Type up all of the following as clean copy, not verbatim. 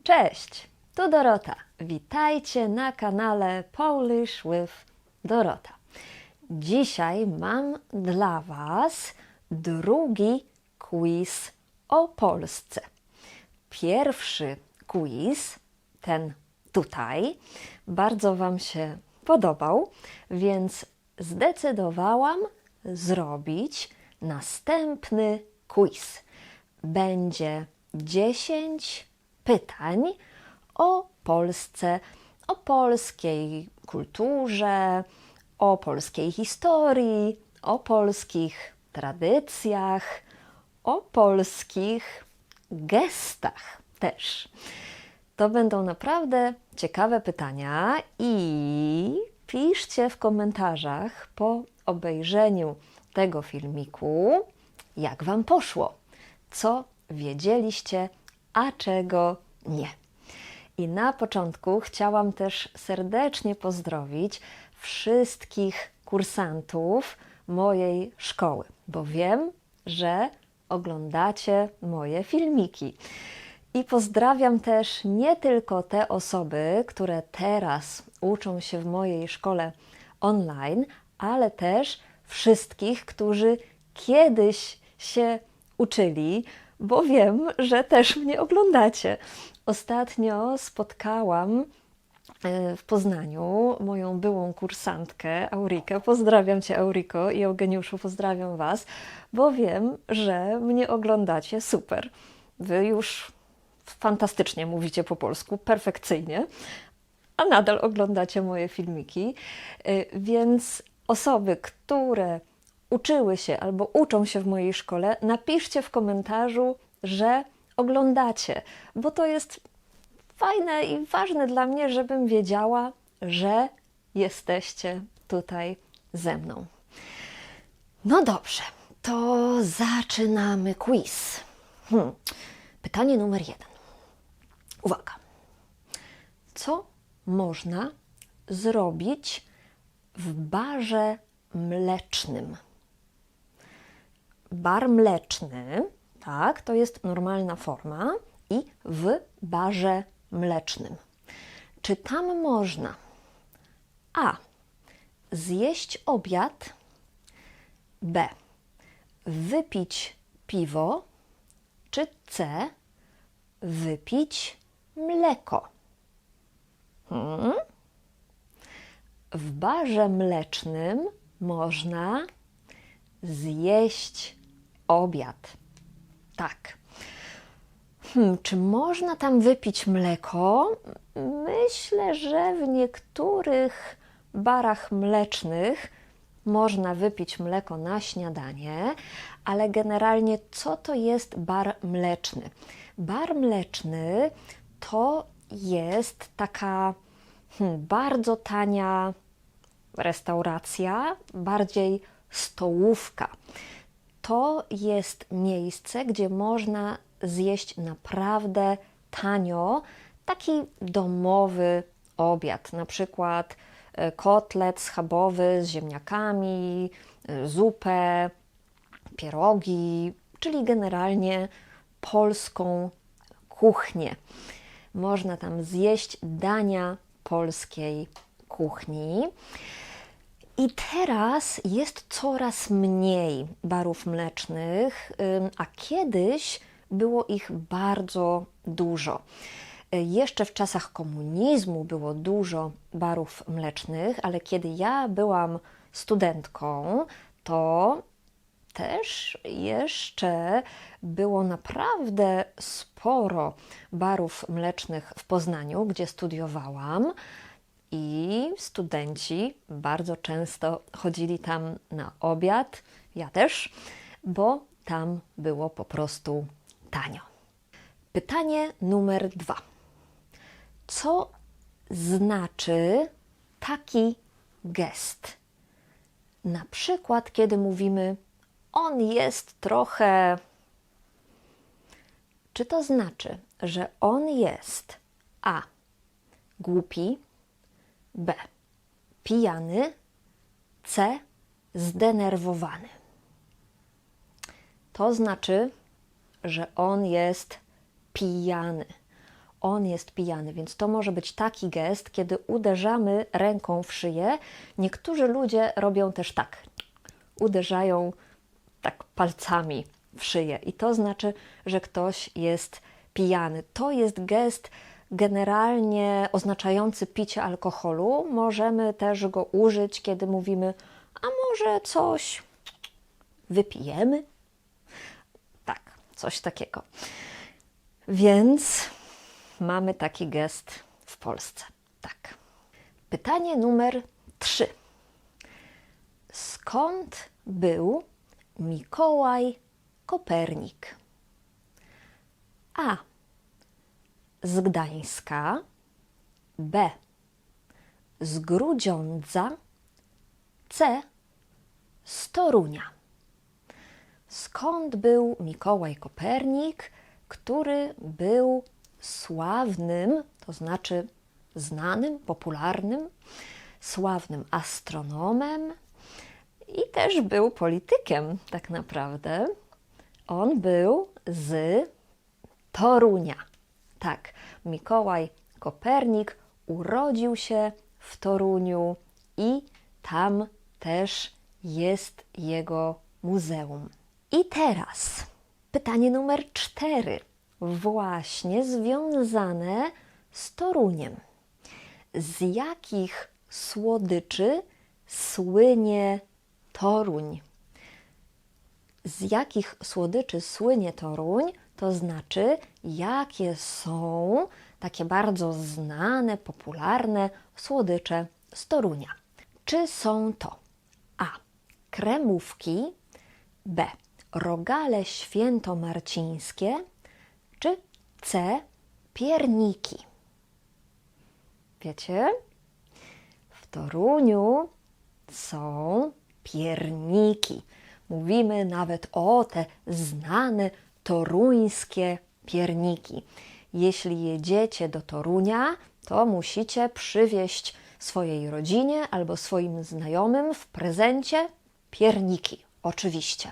Cześć, tu Dorota. Witajcie na kanale Polish with Dorota. Dzisiaj mam dla Was drugi quiz o Polsce. Pierwszy quiz, ten tutaj, bardzo Wam się podobał, więc zdecydowałam zrobić następny quiz. Będzie 10 pytań o Polsce, o polskiej kulturze, o polskiej historii, o polskich tradycjach, o polskich gestach też. To będą naprawdę ciekawe pytania i piszcie w komentarzach po obejrzeniu tego filmiku, jak Wam poszło, co wiedzieliście, a czego nie. I na początku chciałam też serdecznie pozdrowić wszystkich kursantów mojej szkoły, bo wiem, że oglądacie moje filmiki. I pozdrawiam też nie tylko te osoby, które teraz uczą się w mojej szkole online, ale też wszystkich, którzy kiedyś się uczyli, bo wiem, że też mnie oglądacie. Ostatnio spotkałam w Poznaniu moją byłą kursantkę Aurikę. Pozdrawiam Cię, Auriko, i Eugeniuszu, pozdrawiam Was, bo wiem, że mnie oglądacie super. Wy już fantastycznie mówicie po polsku, perfekcyjnie, a nadal oglądacie moje filmiki, więc osoby, które uczyły się albo uczą się w mojej szkole, napiszcie w komentarzu, że oglądacie, bo to jest fajne i ważne dla mnie, żebym wiedziała, że jesteście tutaj ze mną. No dobrze, to zaczynamy quiz. Pytanie numer 1. Uwaga. Co można zrobić w barze mlecznym? Bar mleczny, tak, to jest normalna forma, i w barze mlecznym. Czy tam można A. Zjeść obiad, B. Wypić piwo, czy C. Wypić mleko? W barze mlecznym można zjeść obiad. Tak. Czy można tam wypić mleko? Myślę, że w niektórych barach mlecznych można wypić mleko na śniadanie, ale generalnie co to jest bar mleczny? Bar mleczny to jest taka bardzo tania restauracja, bardziej stołówka. To jest miejsce, gdzie można zjeść naprawdę tanio taki domowy obiad, na przykład kotlet schabowy z ziemniakami, zupę, pierogi, czyli generalnie polską kuchnię. Można tam zjeść dania polskiej kuchni. I teraz jest coraz mniej barów mlecznych, a kiedyś było ich bardzo dużo. Jeszcze w czasach komunizmu było dużo barów mlecznych, ale kiedy ja byłam studentką, to też jeszcze było naprawdę sporo barów mlecznych w Poznaniu, gdzie studiowałam. I studenci bardzo często chodzili tam na obiad, ja też, bo tam było po prostu tanio. Pytanie numer 2. Co znaczy taki gest? Na przykład, kiedy mówimy, on jest trochę... Czy to znaczy, że on jest A. głupi, B. pijany, C. zdenerwowany? To znaczy, że on jest pijany. on jest pijany. Więc to może być taki gest, kiedy uderzamy ręką w szyję. Niektórzy ludzie robią też tak. Uderzają tak palcami w szyję i to znaczy, że ktoś jest pijany. To jest gest generalnie oznaczający picie alkoholu. Możemy też go użyć, kiedy mówimy, a może coś wypijemy? Tak, coś takiego. Więc mamy taki gest w Polsce. Tak. Pytanie numer 3. Skąd był Mikołaj Kopernik? A. Z Gdańska. B. Z Grudziądza. C. Z Torunia. Skąd był Mikołaj Kopernik, który był sławnym, to znaczy znanym, popularnym, sławnym astronomem i też był politykiem tak naprawdę. On był z Torunia. Tak, Mikołaj Kopernik urodził się w Toruniu i tam też jest jego muzeum. I teraz pytanie numer 4, właśnie związane z Toruniem. Z jakich słodyczy słynie Toruń? Z jakich słodyczy słynie Toruń? To znaczy, jakie są takie bardzo znane, popularne słodycze z Torunia. Czy są to A. Kremówki, B. Rogale świętomarcińskie, czy C. Pierniki? Wiecie? W Toruniu są pierniki. Mówimy nawet o te znane toruńskie pierniki. Jeśli jedziecie do Torunia, to musicie przywieźć swojej rodzinie albo swoim znajomym w prezencie pierniki, oczywiście.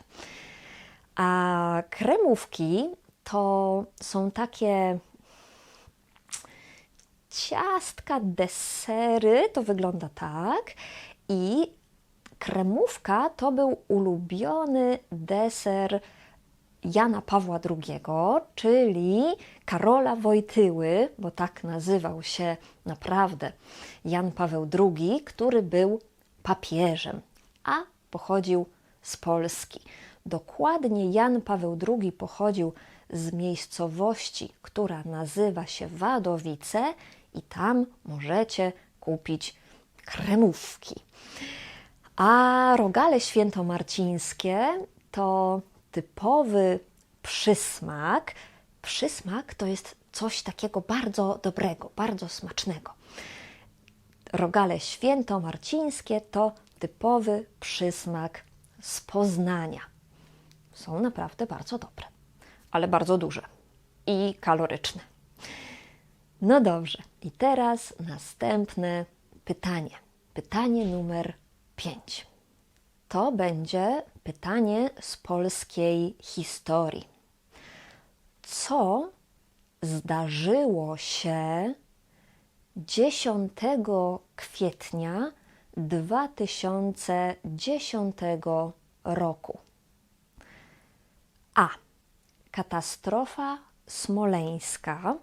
A kremówki to są takie ciastka, desery, to wygląda tak. I kremówka to był ulubiony deser Jana Pawła II, czyli Karola Wojtyły, bo tak nazywał się naprawdę Jan Paweł II, który był papieżem, a pochodził z Polski. Dokładnie Jan Paweł II pochodził z miejscowości, która nazywa się Wadowice i tam możecie kupić kremówki. A rogale świętomarcińskie to typowy przysmak. Przysmak to jest coś takiego bardzo dobrego, bardzo smacznego. Rogale świętomarcińskie to typowy przysmak z Poznania. Są naprawdę bardzo dobre, ale bardzo duże i kaloryczne. No dobrze, i teraz następne pytanie. Pytanie numer 5. To będzie pytanie z polskiej historii. Co zdarzyło się 10 kwietnia 2010 roku? A. Katastrofa smoleńska.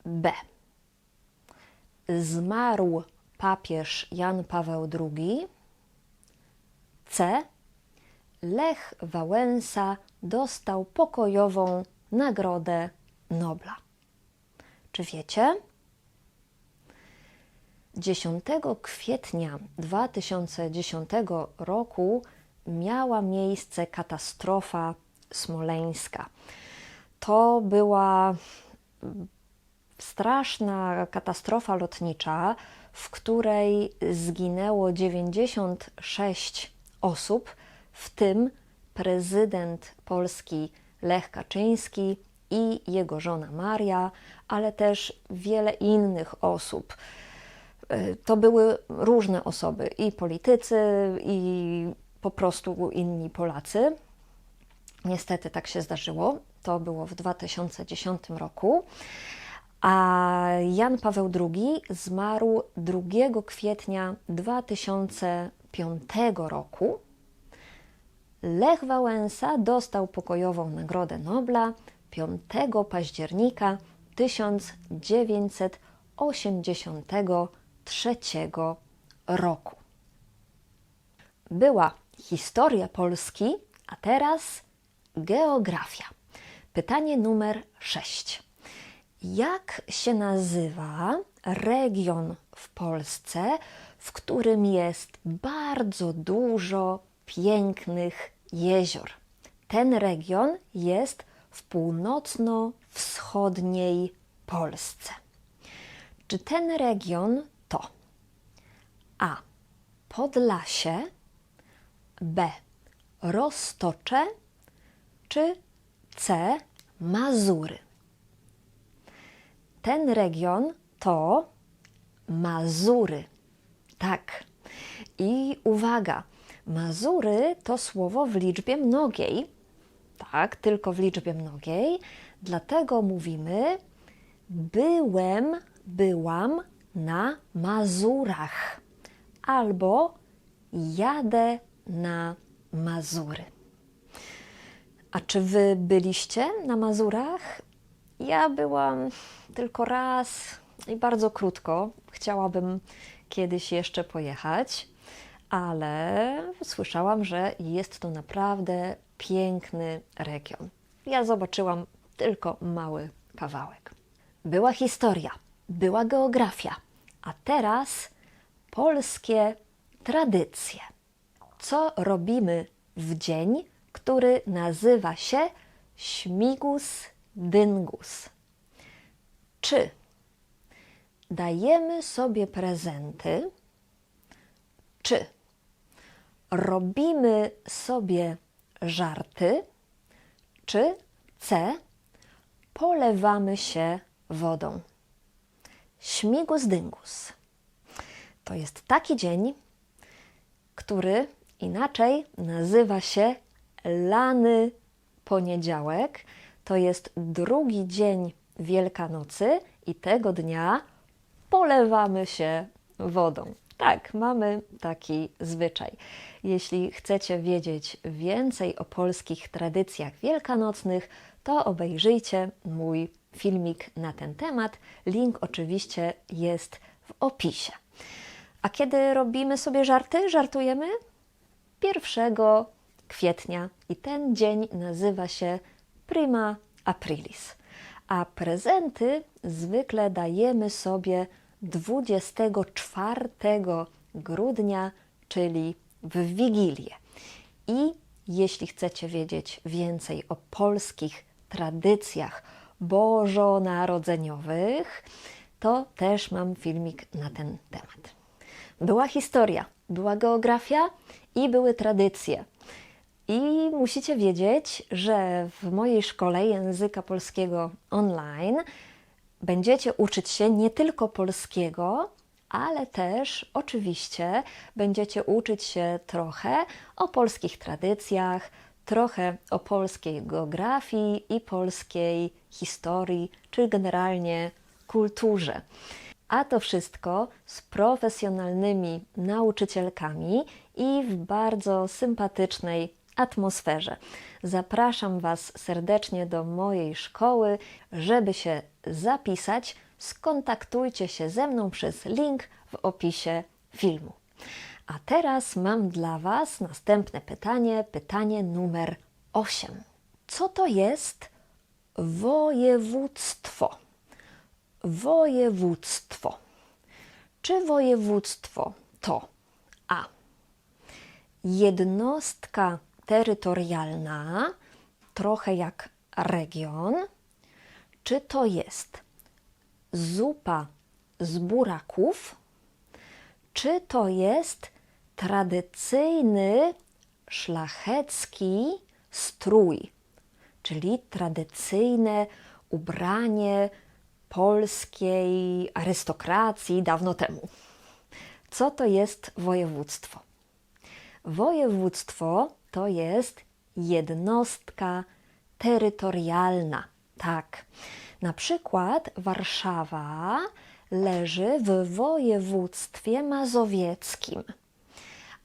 B. Zmarł papież Jan Paweł II. C. Lech Wałęsa dostał pokojową Nagrodę Nobla. Czy wiecie? 10 kwietnia 2010 roku miała miejsce katastrofa smoleńska. To była straszna katastrofa lotnicza, w której zginęło 96 osób, w tym prezydent Polski Lech Kaczyński i jego żona Maria, ale też wiele innych osób. To były różne osoby, i politycy, i po prostu inni Polacy. Niestety tak się zdarzyło. To było w 2010 roku. A Jan Paweł II zmarł 2 kwietnia 2005 roku. Lech Wałęsa dostał pokojową Nagrodę Nobla 5 października 1983 roku. Była historia Polski, a teraz geografia. Pytanie numer 6. Jak się nazywa region w Polsce, w którym jest bardzo dużo pięknych jezior? Ten region jest w północno-wschodniej Polsce. Czy ten region to A. Podlasie, B. Roztocze, czy C. Mazury? Ten region to Mazury. Tak. I uwaga, Mazury to słowo w liczbie mnogiej. Tak, tylko w liczbie mnogiej. Dlatego mówimy byłam na Mazurach. Albo jadę na Mazury. A czy wy byliście na Mazurach? Ja byłam tylko raz i bardzo krótko. Chciałabym kiedyś jeszcze pojechać, ale słyszałam, że jest to naprawdę piękny region. Ja zobaczyłam tylko mały kawałek. Była historia, była geografia, a teraz polskie tradycje. Co robimy w dzień, który nazywa się Śmigus Dyngus? Czy dajemy sobie prezenty, czy robimy sobie żarty, czy C. polewamy się wodą? Śmigus Dyngus to jest taki dzień, który inaczej nazywa się Lany Poniedziałek. To jest drugi dzień Wielkanocy i tego dnia polewamy się wodą. Tak, mamy taki zwyczaj. Jeśli chcecie wiedzieć więcej o polskich tradycjach wielkanocnych, to obejrzyjcie mój filmik na ten temat. Link oczywiście jest w opisie. A kiedy robimy sobie żarty, żartujemy 1 kwietnia i ten dzień nazywa się Prima Aprilis. A prezenty zwykle dajemy sobie 24 grudnia, czyli w Wigilię. I jeśli chcecie wiedzieć więcej o polskich tradycjach bożonarodzeniowych, to też mam filmik na ten temat. Była historia, była geografia i były tradycje. I musicie wiedzieć, że w mojej szkole języka polskiego online będziecie uczyć się nie tylko polskiego, ale też oczywiście będziecie uczyć się trochę o polskich tradycjach, trochę o polskiej geografii i polskiej historii, czy generalnie kulturze. A to wszystko z profesjonalnymi nauczycielkami i w bardzo sympatycznej atmosferze. Zapraszam Was serdecznie do mojej szkoły, żeby się zapisać. Skontaktujcie się ze mną przez link w opisie filmu. A teraz mam dla Was następne pytanie, pytanie numer 8. Co to jest województwo? Województwo. Czy województwo to A. jednostka terytorialna, trochę jak region, czy to jest zupa z buraków, czy to jest tradycyjny szlachecki strój, czyli tradycyjne ubranie polskiej arystokracji dawno temu. Co to jest województwo? Województwo to jest jednostka terytorialna. Tak, na przykład Warszawa leży w województwie mazowieckim,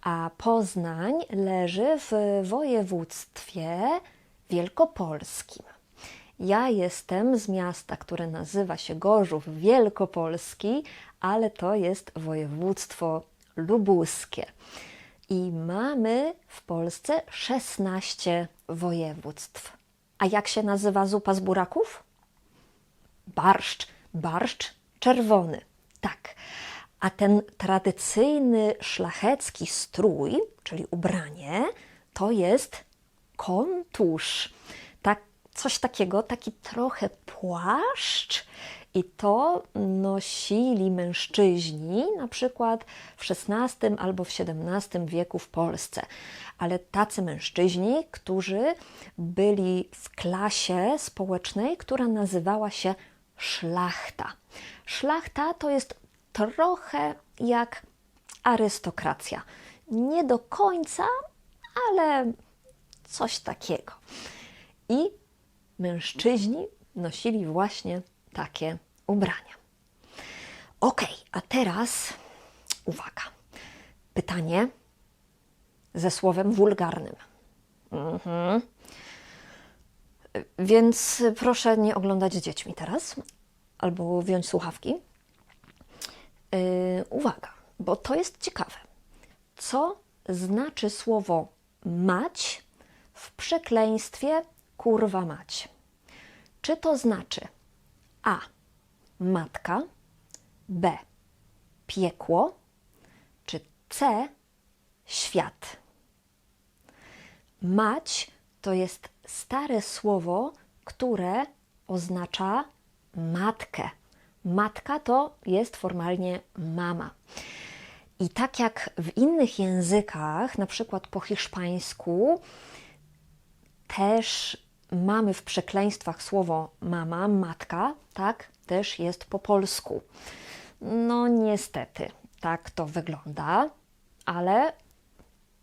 a Poznań leży w województwie wielkopolskim. Ja jestem z miasta, które nazywa się Gorzów Wielkopolski, ale to jest województwo lubuskie. I mamy w Polsce 16 województw. A jak się nazywa zupa z buraków? Barszcz. Barszcz czerwony. Tak. A ten tradycyjny szlachecki strój, czyli ubranie, to jest kontusz. Tak, coś takiego, taki trochę płaszcz. I to nosili mężczyźni na przykład w XVI albo w XVII wieku w Polsce. Ale tacy mężczyźni, którzy byli w klasie społecznej, która nazywała się szlachta. Szlachta to jest trochę jak arystokracja. Nie do końca, ale coś takiego. I mężczyźni nosili właśnie takie ubrania. Ok, a teraz uwaga. Pytanie ze słowem wulgarnym. Więc proszę nie oglądać z dziećmi teraz, albo wziąć słuchawki. Uwaga, bo to jest ciekawe. Co znaczy słowo mać w przekleństwie kurwa mać? Czy to znaczy A. Matka, B. Piekło, czy C. Świat? Mać to jest stare słowo, które oznacza matkę. Matka to jest formalnie mama. I tak jak w innych językach, na przykład po hiszpańsku, też mamy w przekleństwach słowo mama, matka, tak też jest po polsku. No niestety, tak to wygląda, ale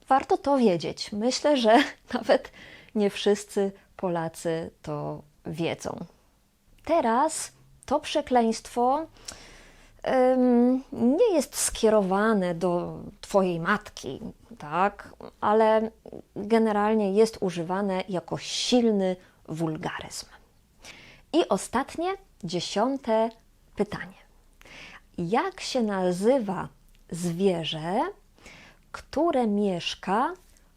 warto to wiedzieć. Myślę, że nawet nie wszyscy Polacy to wiedzą. Teraz to przekleństwo nie jest skierowane do Twojej matki, tak? Ale generalnie jest używane jako silny wulgaryzm. I ostatnie, 10. pytanie. Jak się nazywa zwierzę, które mieszka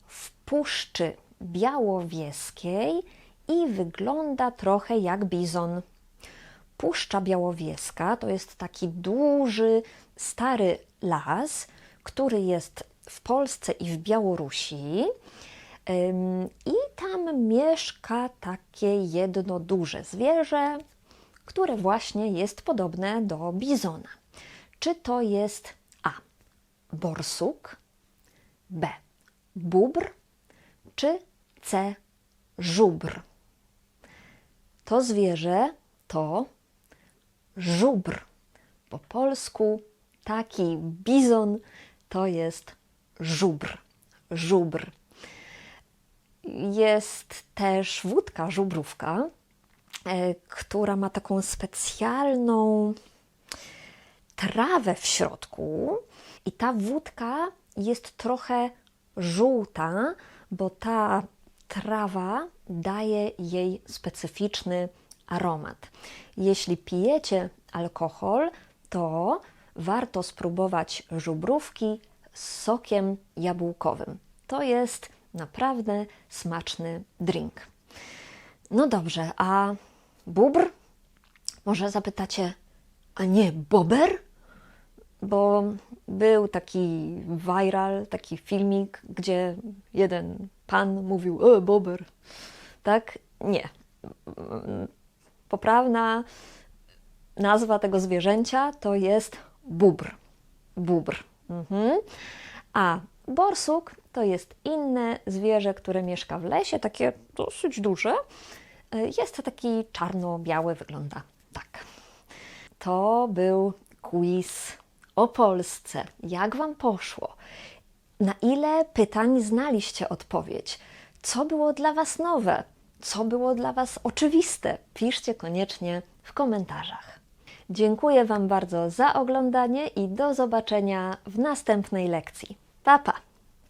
w Puszczy Białowieskiej i wygląda trochę jak bizon? Puszcza Białowieska to jest taki duży, stary las, który jest w Polsce i w Białorusi. I tam mieszka takie jedno duże zwierzę, które właśnie jest podobne do bizona. Czy to jest A. borsuk, B. bóbr, czy C. żubr? To zwierzę to żubr. Po polsku taki bizon to jest żubr. Żubr. Jest też wódka żubrówka, która ma taką specjalną trawę w środku i ta wódka jest trochę żółta, bo ta trawa daje jej specyficzny aromat. Jeśli pijecie alkohol, to warto spróbować żubrówki z sokiem jabłkowym. To jest naprawdę smaczny drink. No dobrze, a bóbr? Może zapytacie, a nie bober? Bo był taki viral, taki filmik, gdzie jeden pan mówił, bober. Tak? Nie. Poprawna nazwa tego zwierzęcia to jest bóbr. Bóbr. A borsuk to jest inne zwierzę, które mieszka w lesie, takie dosyć duże. Jest taki czarno-biały, wygląda tak. To był quiz o Polsce. Jak Wam poszło? Na ile pytań znaliście odpowiedź? Co było dla Was nowe? Co było dla Was oczywiste? Piszcie koniecznie w komentarzach. Dziękuję Wam bardzo za oglądanie i do zobaczenia w następnej lekcji. Pa, pa!